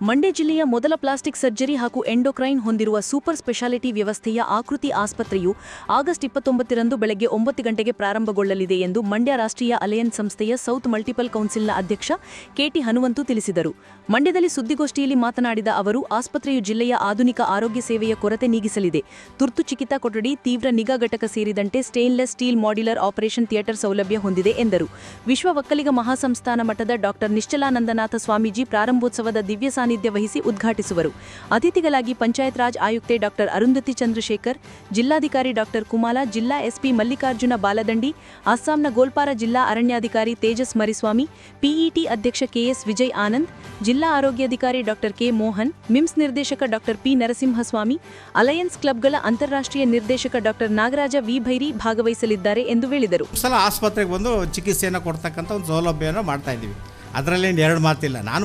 ಮಂಡ್ಯ ಜಿಲ್ಲೆಯ ಮೊದಲ plastic surgery ಹಾಗೂ ಎಂಡೋಕ್ರೈನ್ ಹೊಂದಿರುವ ಸೂಪರ್ ಸ್ಪೆಷಾಲಿಟಿ ವ್ಯವಸ್ಥೆಯ ಆಕೃತಿ ಆಸ್ಪತ್ರೆಯು ಆಗಸ್ಟ್ 29ರಂದು ಬೆಳಗ್ಗೆ 9 ಗಂಟೆಗೆ ಪ್ರಾರಂಭಗೊಳ್ಳಲಿದೆ ಎಂದು ಮಂಡ್ಯ ರಾಷ್ಟ್ರೀಯ ಅಲಯನ್ಸ್ ಸಂಸ್ಥೆಯ ಸೌತ್ ಮಲ್ಟಿಪಲ್ ಕೌನ್ಸಿಲ್ನ ಅಧ್ಯಕ್ಷ ಕೆಟಿ ಹನುಮಂತು ತಿಳಿಸಿದರು. ಮಂಡ್ಯದಲ್ಲಿ ಸುದ್ದಿಗೋಷ್ಠಿಯಲ್ಲಿ ಮಾತನಾಡಿದ ಅವರು, ಆಸ್ಪತ್ರೆಯು ಜಿಲ್ಲೆಯ ಆಧುನಿಕ ಆರೋಗ್ಯ ಸೇವೆಯ ಕೊರತೆ ನೀಗಿಸಲಿದೆ. ತುರ್ತು ಚಿಕಿತ್ಸಾ ಕೊಠಡಿ, ತೀವ್ರ ನಿಗಾ ಘಟಕ ಸೇರಿದಂತೆ stainless steel modular operation theatre ಸೌಲಭ್ಯ ಹೊಂದಿದೆ ಎಂದರು. ವಿಶ್ವ ಒಕ್ಕಲಿಗ ಮಹಾಸಂಸ್ಥಾನ ಮಠದ ಡಾ ನಿಶ್ಚಲಾನಂದನಾಥ ಸ್ವಾಮೀಜಿ ಪ್ರಾರಂಭೋತ್ಸವದ ದಿವ್ಯ ಸಾನ್ನಿಧ್ಯ ವಹಿಸಿ ಉದ್ಘಾಟಿಸುವರು. ಅತಿಥಿಗಳಾಗಿ ಪಂಚಾಯತ್ ರಾಜ್ ಆಯುಕ್ತೆ ಡಾ ಅರುಂಧತಿ ಚಂದ್ರಶೇಖರ್, ಜಿಲ್ಲಾಧಿಕಾರಿ ಡಾ ಕುಮಾಲ, ಜಿಲ್ಲಾ ಎಸ್ಪಿ ಮಲ್ಲಿಕಾರ್ಜುನ ಬಾಲದಂಡಿ, ಅಸ್ಸಾಂನ ಗೋಲ್ಪಾರ ಜಿಲ್ಲಾ ಅರಣ್ಯಾಧಿಕಾರಿ ತೇಜಸ್ ಮರಿಸ್ವಾಮಿ, ಪಿಇಟಿ ಅಧ್ಯಕ್ಷ ಕೆಎಸ್ ವಿಜಯ್ ಆನಂದ್, ಜಿಲ್ಲಾ ಆರೋಗ್ಯಾಧಿಕಾರಿ ಡಾ ಕೆ ಮೋಹನ್, ಮಿಮ್ಸ್ ನಿರ್ದೇಶಕ ಡಾ ಪಿ ನರಸಿಂಹಸ್ವಾಮಿ, ಅಲಯನ್ಸ್ ಕ್ಲಬ್ಗಳ ಅಂತಾರಾಷ್ಟ್ರೀಯ ನಿರ್ದೇಶಕ ಡಾ ನಾಗರಾಜ ವಿ ಭೈರಿ ಭಾಗವಹಿಸಲಿದ್ದಾರೆ ಎಂದು ಹೇಳಿದರು. ಆಸ್ಪತ್ರೆಗೆ ಬಂದು ಚಿಕಿತ್ಸೆಯನ್ನು ಕೊಡ್ತಕ್ಕಂಥ ಒಂದು ಸೌಲಭ್ಯವನ್ನು ಮಾಡ್ತಾ ಇದ್ದೀವಿ. ಅದರಲ್ಲಿ ಎರಡು ಮಾತಿಲ್ಲ. ನಾನು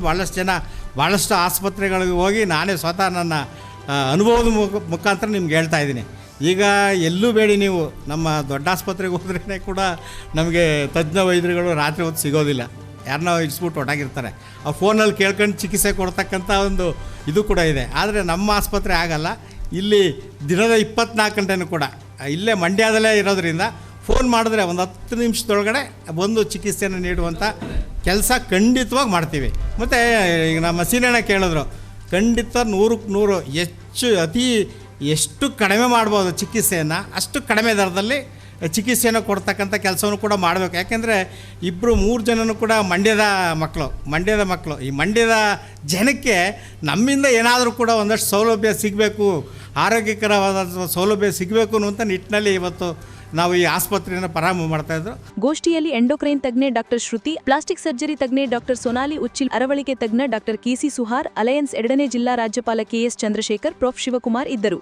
ಭಾಳಷ್ಟು ಆಸ್ಪತ್ರೆಗಳಿಗೆ ಹೋಗಿ ನಾನೇ ಸ್ವತಃ ನನ್ನ ಅನುಭವದ ಮುಖಾಂತರ ನಿಮ್ಗೆ ಹೇಳ್ತಾ ಇದ್ದೀನಿ. ಈಗ ಎಲ್ಲೂ ಬೇಡಿ, ನೀವು ನಮ್ಮ ದೊಡ್ಡ ಆಸ್ಪತ್ರೆಗೆ ಹೋದ್ರೇ ಕೂಡ ನಮಗೆ ತಜ್ಞ ವೈದ್ಯರುಗಳು ರಾತ್ರಿ ಹೊತ್ತು ಸಿಗೋದಿಲ್ಲ. ಯಾರನ್ನ ಇಡಿಸ್ಬಿಟ್ಟು ಹೊರಟಾಗಿರ್ತಾರೆ. ಆ ಫೋನಲ್ಲಿ ಕೇಳ್ಕೊಂಡು ಚಿಕಿತ್ಸೆ ಕೊಡ್ತಕ್ಕಂಥ ಒಂದು ಇದು ಕೂಡ ಇದೆ. ಆದರೆ ನಮ್ಮ ಆಸ್ಪತ್ರೆ ಆಗಲ್ಲ. ಇಲ್ಲಿ ದಿನದ 24 ಗಂಟೆನೂ ಕೂಡ ಇಲ್ಲೇ ಮಂಡ್ಯದಲ್ಲೇ ಇರೋದ್ರಿಂದ ಫೋನ್ ಮಾಡಿದ್ರೆ ಒಂದು 10 ನಿಮಿಷದೊಳಗಡೆ ಬಂದು ಚಿಕಿತ್ಸೆಯನ್ನು ನೀಡುವಂಥ ಕೆಲಸ ಖಂಡಿತವಾಗಿ ಮಾಡ್ತೀವಿ. ಮತ್ತು ಈಗ ನಮ್ಮ ಸೀನಣ್ಣ ಕೇಳಿದ್ರು, ಖಂಡಿತ 100ಕ್ಕೆ 100 ಎಷ್ಟು ಕಡಿಮೆ ಮಾಡ್ಬೋದು ಚಿಕಿತ್ಸೆಯನ್ನು, ಅಷ್ಟು ಕಡಿಮೆ ದರದಲ್ಲಿ ಚಿಕಿತ್ಸೆಯನ್ನು ಕೊಡ್ತಕ್ಕಂಥ ಕೆಲಸವನ್ನು ಕೂಡ ಮಾಡಬೇಕು. ಯಾಕೆಂದರೆ 2-3 ಜನನೂ ಕೂಡ ಮಂಡ್ಯದ ಮಕ್ಕಳು. ಈ ಮಂಡ್ಯದ ಜನಕ್ಕೆ ನಮ್ಮಿಂದ ಏನಾದರೂ ಕೂಡ ಒಂದಷ್ಟು ಸೌಲಭ್ಯ ಸಿಗಬೇಕು, ಆರೋಗ್ಯಕರವಾದ ಸೌಲಭ್ಯ ಸಿಗಬೇಕು ಅನ್ನುವಂಥ ನಿಟ್ಟಿನಲ್ಲಿ ಇವತ್ತು ನಾವು ಈ ಆಸ್ಪತ್ರೆಯನ್ನು ಪ್ರಾರಂಭ ಮಾಡ್ತಾ ಇದ್ರು. ಗೋಷ್ಠಿಯಲ್ಲಿ ಎಂಡೋಕ್ರೈನ್ ತಜ್ಞೆ ಡಾ ಶ್ರುತಿ, ಪ್ಲಾಸ್ಟಿಕ್ ಸರ್ಜರಿ ತಜ್ಞೆ ಡಾ ಸೊನಾಲಿ ಉಚ್ಚಿಲ್, ಅರವಳಿಕೆ ತಜ್ಞ ಡಾ ಕೆಸಿ ಸುಹಾರ್, ಅಲಯನ್ಸ್ 2ನೇ ಜಿಲ್ಲಾ ರಾಜ್ಯಪಾಲ ಕೆಎಸ್ ಚಂದ್ರಶೇಖರ್, ಪ್ರೊಫ್ ಶಿವಕುಮಾರ್ ಇದ್ದರು.